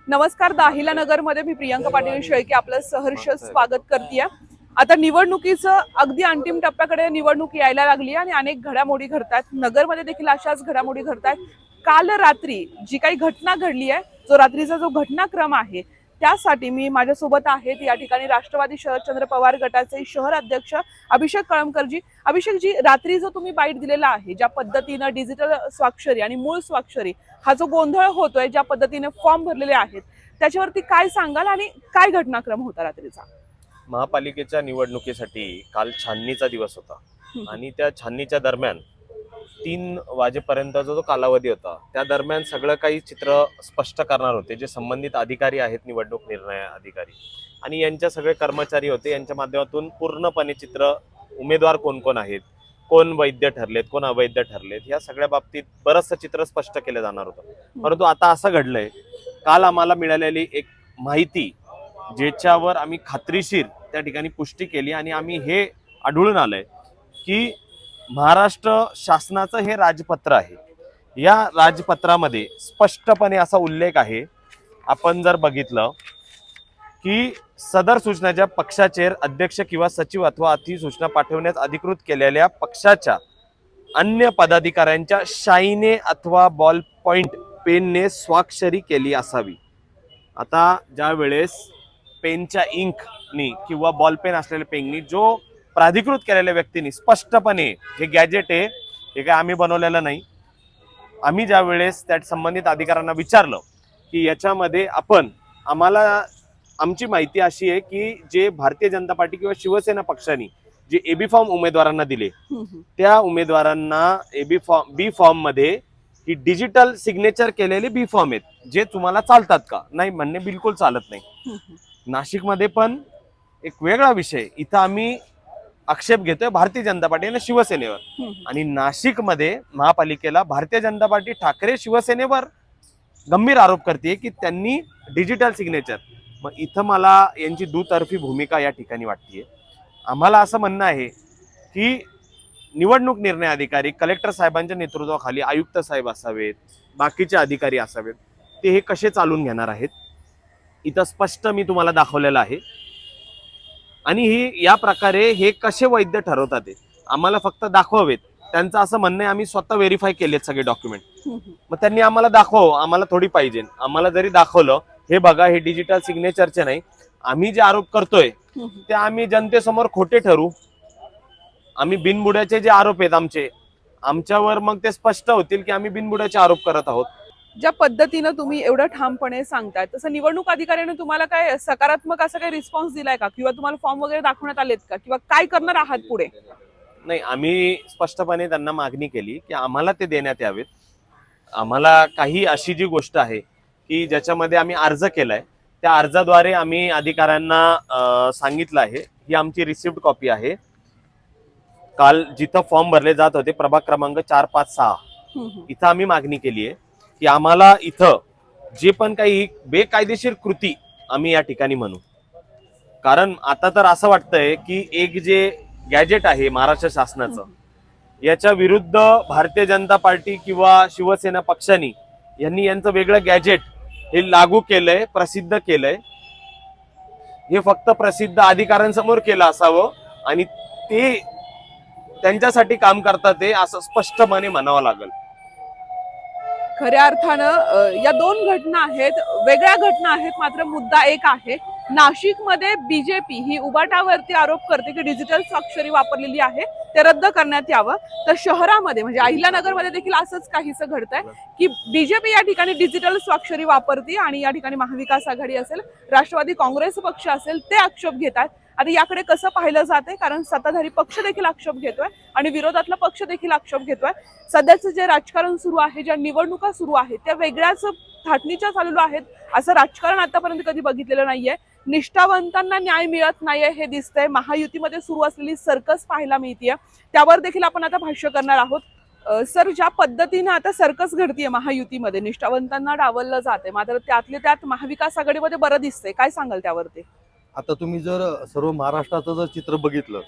नमस्कार. दाहिला नगरमध्ये मी प्रियंका पाटील शेळके आपलं सहर्ष स्वागत करते. आता निवडणुकीचं अगदी अंतिम टप्प्याकडे निवडणूक यायला लागली आणि अनेक घडामोडी घडतात. नगरमध्ये देखील अशाच घडामोडी घडतात. काल रात्री जी काही घटना घडली आहे, जो रात्रीचा जो घटनाक्रम आहे, त्यासाठी मी माझ्यासोबत आहेत या ठिकाणी राष्ट्रवादी शरदचंद्र पवार गटाचे शहर अध्यक्ष अभिषेक कळमकरजी. अभिषेकजी, रात्री जो तुम्ही बाईट दिलेला आहे, ज्या पद्धतीनं डिजिटल स्वाक्षरी आणि मूळ स्वाक्षरी हा जो गोंधळ होतोय, ज्या पद्धतीने फॉर्म भरलेले आहेत, त्याच्यावरती काय सांगाल आणि काय घटनाक्रम होता रात्रीचा? महापालिकेच्या निवडणुकीसाठी काल छाननीचा दिवस होता आणि त्या छाननीच्या दरम्यान 3 वाजेपर्यंतचा जो कालावधी होता, त्या दरम्यान सगळं काही चित्र स्पष्ट करणार होते. जे संबंधित अधिकारी आहेत, निवडणूक निर्णय अधिकारी आणि यांचे सगळे कर्मचारी होते, यांच्या माध्यमातून पूर्णपणे चित्र, उमेदवार कोण कोण आहेत, कोण वैध ठरलेत, कोण अवैध ठरलेत, या सगळ्या बाबतीत बरंचसं चित्र स्पष्ट केलं जाणार होतं. परंतु आता असं घडलंय, काल आम्हाला मिळालेली एक माहिती ज्याच्यावर आम्ही खात्रीशीर त्या ठिकाणी पुष्टी केली आणि आम्ही हे आढळून आलंय की महाराष्ट्र शासनाचं हे राजपत्र आहे. या राजपत्रामध्ये स्पष्टपणे असा उल्लेख आहे, आपण जर बघितलं की सदर सूचनाच्या पक्षाचे अध्यक्ष किंवा सचिव अथवा अधिसूचना पाठवण्यास अधिकृत केलेल्या पक्षाच्या अन्य पदाधिकाऱ्यांच्या शाईने अथवा बॉल पॉइंट पेनने स्वाक्षरी केली असावी. आता ज्या वेळेस पेनच्या इंकनी किंवा बॉल पेन असलेल्या पेननी जो प्राधिकृत केलेल्या व्यक्तींनी स्पष्टपणे हे गॅजेट आहे, हे काय आम्ही बनवलेलं नाही. आम्ही ज्या वेळेस त्या संबंधित अधिकाऱ्यांना विचारलं की याच्यामध्ये आम्हाला आमची माहिती अशी आहे की जे भारतीय जनता पार्टी किंवा शिवसेना पक्षाने जे एबी फॉर्म उमेदवारांना दिले, त्या उमेदवारांना बी फॉर्म मध्ये ही डिजिटल सिग्नेचर केलेले बी फॉर्म आहेत, जे तुम्हाला चालतात का? नाही म्हणणे बिलकुल चालत नाही. नाशिकमध्ये पण एक वेगळा विषय, इथं आम्ही आक्षेप घेतोय भारतीय जनता पार्टी आणि शिवसेनेवर, आणि नाशिकमध्ये महापालिकेला भारतीय जनता पार्टी ठाकरे शिवसेनेवर गंभीर आरोप करते की त्यांनी डिजिटल सिग्नेचर. मग इथं मला यांची दुतर्फी भूमिका या ठिकाणी वाटतेय. आम्हाला असं म्हणणं आहे की निवडणूक निर्णय अधिकारी कलेक्टर साहेबांच्या नेतृत्वाखाली आयुक्त साहेब असावेत, बाकीचे अधिकारी असावेत, ते हे कसे चालून घेणार आहेत इथं स्पष्ट मी तुम्हाला दाखवलेलं आहे. आणि ही या प्रकारे हे कसे वैध ठरवतात ते आम्हाला फक्त दाखवावेत. त्यांचं असं म्हणणं आहे आम्ही स्वतः व्हेरीफाय केलेत सगळे डॉक्युमेंट. मग त्यांनी आम्हाला दाखव, आम्हाला थोडी पाहिजे. आम्हाला जरी दाखवलं, हे बघा हे डिजिटल सिग्नेचरचे नाही, आम्ही जे आरोप करतोय ते आम्ही जनतेसमोर खोटे ठरू. आम्ही बिनबुड्याचे जे आरोप आहेत आमच्यावर, मग ते स्पष्ट होतील की आम्ही बिनबुड्याचे आरोप करत आहोत. ज्या पद्धतीनं तुम्ही एवढं ठामपणे सांगताय, तसं निवडणूक अधिकाऱ्याने तुम्हाला काय सकारात्मक असा काही रिस्पॉन्स दिलाय का, किंवा तुम्हाला फॉर्म वगैरे दाखवण्यात आलेत का, किंवा काय करणार आहात पुढे? नाही, आम्ही स्पष्टपणे त्यांना मागणी केली की आम्हाला ते देण्यात यावेत. आम्हाला काही अशी जी गोष्ट आहे की ज्याच्यामध्ये आम्ही अर्ज केलाय, त्या अर्जाद्वारे आम्ही अधिकाऱ्यांना सांगितलं आहे. ही आमची रिसिप्ट कॉपी आहे. काल जिथं फॉर्म भरले जात होते, प्रभाग क्रमांक 4, 5, 6, इथं आम्ही मागणी केली आहे की आम्हाला इथं जे पण काही बेकायदेशीर कृती आम्ही या ठिकाणी म्हणू. कारण आता तर असं वाटतंय की एक जे गॅजेट आहे महाराष्ट्र शासनाचं, याच्या विरुद्ध भारतीय जनता पार्टी किंवा शिवसेना पक्षांनी यांनी यांचं वेगळं गॅजेट हे लागू केलंय, प्रसिद्ध केलंय. हे फक्त प्रसिद्ध अधिकाऱ्यांसमोर केलं असावं आणि ते त्यांच्यासाठी काम करतात ते असं स्पष्टपणे म्हणावं लागेल. खऱ्या अर्थानं या 2 घटना आहेत, वेगळ्या घटना आहेत, मात्र मुद्दा एक आहे. नाशिकमध्ये बीजेपी ही उबाटावरती आरोप करते की डिजिटल स्वाक्षरी वापरलेली आहे, ते रद्द करण्यात यावं. तर शहरामध्ये म्हणजे अहिल्यानगरमध्ये देखील असंच काहीसं घडतंय की बीजेपी या ठिकाणी डिजिटल स्वाक्षरी वापरते आणि या ठिकाणी महाविकास आघाडी असेल, राष्ट्रवादी काँग्रेस पक्ष असेल, ते आक्षेप घेतात. आता याकडे कसं पाहिलं जाते, कारण सत्ताधारी पक्ष देखील आक्षेप घेतोय आणि विरोधातला पक्ष देखील आक्षेप घेतोय. सध्याचं जे राजकारण सुरू आहे, ज्या निवडणुका सुरू आहेत, त्या वेगळ्याच थाटणीच्या चालू आहेत. असं राजकारण आतापर्यंत कधी बघितलेलं नाहीये. निष्ठावंतांना न्याय मिळत नाहीये हे दिसतंय. महायुतीमध्ये सुरू असलेली सर्कस पाहायला मिळतीये, त्यावर देखील आपण आता भाष्य करणार आहोत. सर, ज्या पद्धतीने आता सर्कस घडतीये महायुतीमध्ये, निष्ठावंतांना डावललं जाते, मात्र त्यातले त्यात महाविकास आघाडीमध्ये बरं दिसतंय, काय सांगाल त्यावरती? आता तुम्ही जर सर्व महाराष्ट्राचं जर चित्र बघितलं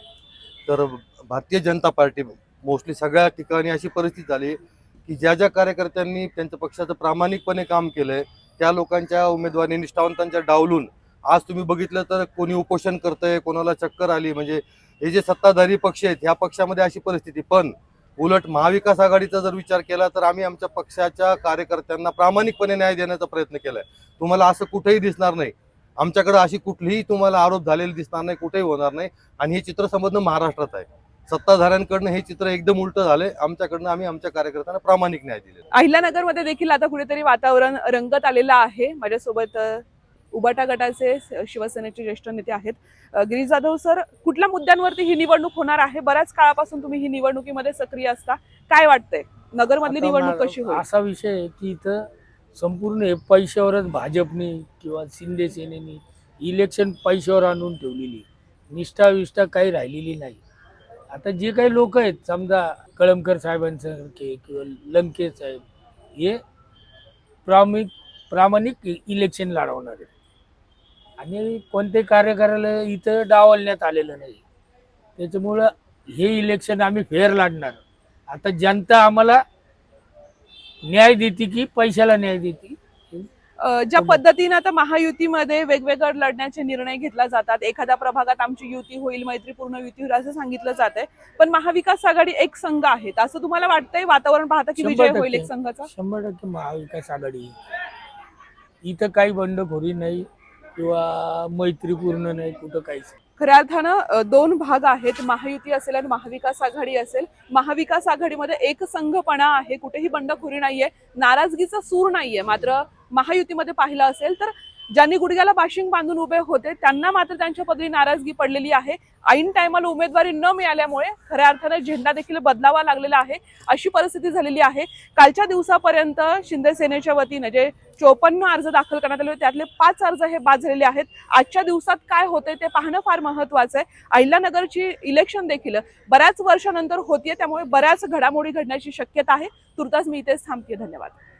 तर भारतीय जनता पार्टी मोस्टली सगळ्या ठिकाणी अशी परिस्थिती झाली की ज्या ज्या कार्यकर्त्यांनी त्यांच्या पक्षाचं प्रामाणिकपणे काम केलंय त्या लोकांच्या उमेदवारी निष्ठावंतांच्या डावलून आज तुम्ही बघितलं तर कोणी उपोषण करतंय, कोणाला चक्कर आली. म्हणजे हे जे सत्ताधारी पक्ष आहेत ह्या पक्षामध्ये अशी परिस्थिती. पण उलट महाविकास आघाडीचा जर विचार केला तर आम्ही आमच्या पक्षाच्या कार्यकर्त्यांना प्रामाणिकपणे न्याय देण्याचा प्रयत्न केलाय. तुम्हाला असं कुठेही दिसणार नाही, आमच्याकडे अशी कुठलीही तुम्हाला आरोप झालेले दिसणार नाही, कुठेही होणार नाही. आणि हे चित्र संबंध महाराष्ट्रात आहे. सत्ताधाऱ्यांकडनं हे चित्र एकदम उलटं झालंय. आमच्याकडनं आम्ही आमच्या कार्यकर्त्यांना प्रामाणिक न्याय दिले. अहिल्यानगरमध्ये देखील आता कुठेतरी वातावरण रंगत आलेलं आहे. माझ्यासोबत उबाटा गटाचे शिवसेनेचे ज्येष्ठ नेते आहेत. गिरीश जाधव सर, कुठल्या मुद्द्यांवरती ही निवडणूक होणार आहे? बऱ्याच काळापासून तुम्ही ही निवडणुकीमध्ये सक्रिय असता, काय वाटतंय नगरमधली आता निवडणूक कशी होईल? असा विषय आहे की इथं संपूर्ण हे पैशावरच भाजपने किंवा शिंदे सेनेने इलेक्शन पैशावर आणून ठेवलेली, निष्ठा विष्ठा काही राहिलेली नाही. आता जे काही लोक आहेत, समजा कळमकर साहेबांसारखे किंवा लंके साहेब, हे प्रामाणिक इलेक्शन लढवणार आहेत आणि कोणते कार्यकाऱ्याला इथं डावलण्यात आलेलं नाही. त्याच्यामुळं हे इलेक्शन आम्ही फेअर लढणार. आता जनता आम्हाला न्याय देते की पैशाला न्याय देते? ज्या पद्धतीने आता महायुतीमध्ये वेगवेगळे लढण्याचे निर्णय घेतला जातात, एखाद्या प्रभागात आमची युती होईल, मैत्रीपूर्ण युती होईल असं सांगितलं जात आहे, पण महाविकास आघाडी एक संघ आहेत असं तुम्हाला वाटतंय? वातावरण पाहता की विजय होईल एक संघाचा? 100% महाविकास आघाडी. इथं काही बंडखोरी नाही किंवा मैत्रीपूर्ण नाही, कुठं काहीच. खऱ्या अर्थानं दोन भाग आहेत, महायुती असेल आणि महाविकास आघाडी असेल. महाविकास आघाडीमध्ये एक संघपणा आहे, कुठेही बंडखोरी नाहीये, नाराजगीचा सूर नाहीये. मात्र महायुतीमध्ये पाहिलं असेल तर ज्यांनी गुडघ्याला बाशिंग बांधून उभे होते त्यांना मात्र त्यांच्या पदरी नाराजगी पडलेली आहे. ऐन टायमाला उमेदवारी न मिळाल्यामुळे खऱ्या अर्थानं झेंडा देखील बदलावा लागलेला आहे, अशी परिस्थिती झालेली आहे. कालच्या दिवसापर्यंत शिंदे सेनेच्या वतीने जे 54 अर्ज दाखल करण्यात आले त्यातले 5 अर्ज हे बाद झालेले आहेत. आजच्या दिवसात काय होते ते पाहणं फार महत्वाचं आहे. अहिल्यानगरची इलेक्शन देखील बऱ्याच वर्षानंतर होतीये, त्यामुळे बऱ्याच घडामोडी घडण्याची शक्यता आहे. तुर्तास मी इथेच थांबते. धन्यवाद.